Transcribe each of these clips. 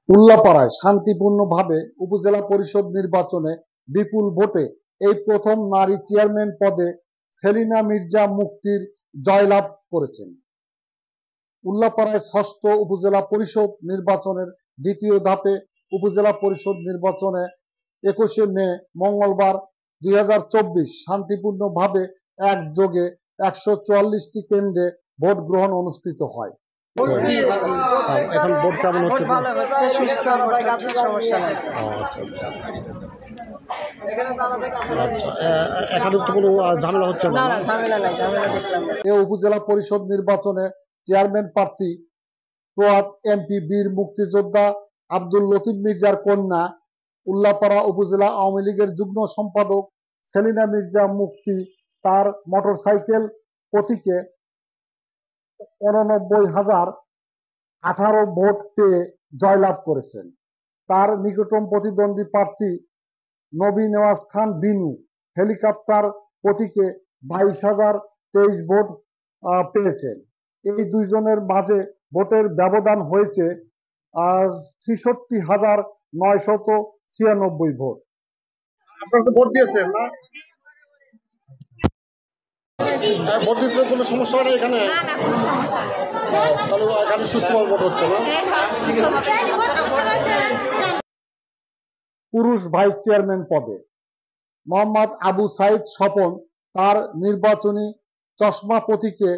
উল্লাপাড়ায় শান্তিপূর্ণভাবে উপজেলা পরিষদ নির্বাচনে বিপুল ভোটে এই প্রথম নারী চেয়ারম্যান পদে সেলিনা মির্জা মুক্তির জয়লাভ করেছেন। উল্লাপাড়ায় ষষ্ঠ উপজেলা পরিষদ নির্বাচনের দ্বিতীয় ধাপে উপজেলা পরিষদ নির্বাচনে 21শে মে মঙ্গলবার 2024 শান্তিপূর্ণভাবে একযোগে 144টি কেন্দ্রে ভোট গ্রহণ অনুষ্ঠিত হয়। এখন ভোট কেমন হচ্ছে? ভালো হচ্ছে, সুস্থ হচ্ছে, সমস্যা নাই। এখানে তো কোনো ঝামেলা হচ্ছে না? না, ঝামেলা নাই, ঝামেলা দেখলাম না। এই উপজেলা পরিষদ নির্বাচনে চেয়ারম্যান প্রার্থী প্রয়াত এমপি বীর মুক্তিযোদ্ধা আব্দুল লতিফ মির্জার কন্যা উল্লাপাড়া উপজেলা আওয়ামী লীগের যুগ্ম সম্পাদক সেলিনা মির্জা মুক্তি তার মোটরসাইকেল প্রতীকে 89,018 ভোট পেয়ে জয়লাভ করেছেন। তার নিকটতম প্রতিদ্বন্দ্বী প্রার্থী নবী নেওয়াজ খান বিনু হেলিকপ্টার প্রতীকে 22,023 ভোট পেয়েছেন। এই দুইজনের মাঝে ভোটের ব্যবধান হয়েছে 66,996 ভোট। আপনারা তো ভোট দিয়েছেন না? ভোট দিতে কোনো সমস্যা হয় না এখানে? তাহলে এখানে সুস্থভাবে ভোট হচ্ছে না? পুরুষ ভাইস চেয়ারম্যান পদে মোহাম্মদ আবু সাইদ স্বপন তার নির্বাচনী চশমা প্রতীকে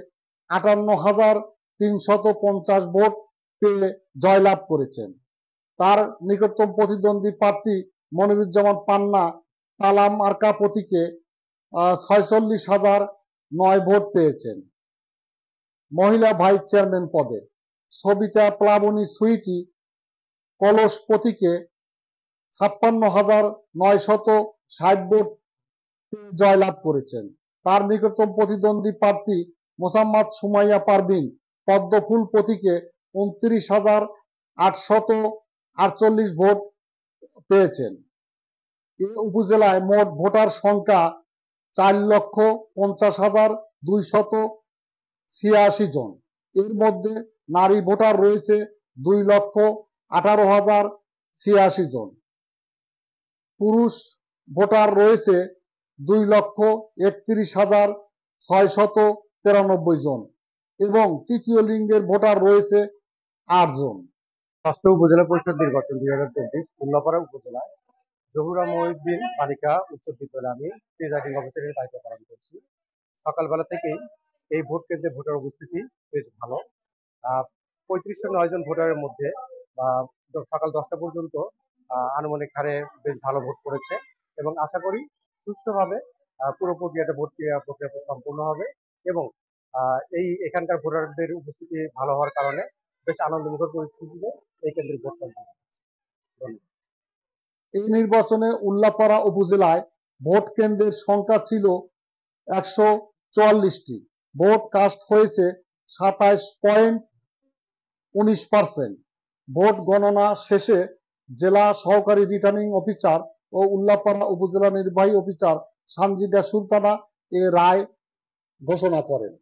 58,350 ভোট পেয়ে জয়লাভ করেছেন। তার নিকটতম প্রতিদ্বন্দ্বী প্রার্থী মনিরুজ্জামান পান্না তালাম মার্কা প্রতীকে 46,009 ভোট পেয়েছেন। মহিলা ভাইস চেয়ারম্যান পদে সবিতা প্লাবনী সুইটি কলস প্রতীকে 56,960 ভোট জয়লাভ করেছেন। তার নিকটতম প্রতিদ্বন্দ্বী প্রার্থী মোসাম্মদ সুমাইয়া পারভিন পদ্মফুল প্রতীকে 29,848 ভোট পেয়েছেন। এই উপজেলায় মোট ভোটার সংখ্যা 4,50,286 জন। এর মধ্যে নারী ভোটার রয়েছে 2,18,086 জন। পুরুষ ভোটার রয়েছে 2,31,693 জন এবং তৃতীয় লিঙ্গের ভোটার রয়েছে 8 জন। ষষ্ঠ উপজেলা পরিষদ নির্বাচন 2024 উল্লাপাড়া উপজেলায় জহুরা মহিউদ্দিন বালিকা উচ্চ বিদ্যালয়ে আমি প্রিজাইডিং অফিসারের দায়িত্ব পালন করছি। সকালবেলা থেকেই এই ভোট কেন্দ্রে ভোটার উপস্থিতি বেশ ভালো। 3509 জন ভোটারের মধ্যে সকাল 10টা পর্যন্ত আনুমানিক হারে বেশ ভালো ভোট পড়েছে এবং আশা করি সুষ্ঠুভাবে পুরো ভোট প্রক্রিয়া সম্পূর্ণ হবে এবং এখানকার ভোটারদের উপস্থিতি ভালো হওয়ার কারণে বেশ আনন্দমুখর পরিস্থিতিতে এই কেন্দ্রে ভোট সম্পন্ন হচ্ছে। এই নির্বাচনে উল্লাপাড়া উপজেলায় ভোট কেন্দ্রের সংখ্যা ছিল 144টি। ভোট কাস্ট হয়েছে 27.19%। ভোট গণনা শেষে জেলা সহকারী রিটার্নিং অফিসার ও উল্লাপাড়া উপজেলা নির্বাহী অফিসার সানজিদা সুলতানা এ রায় ঘোষণা করেন।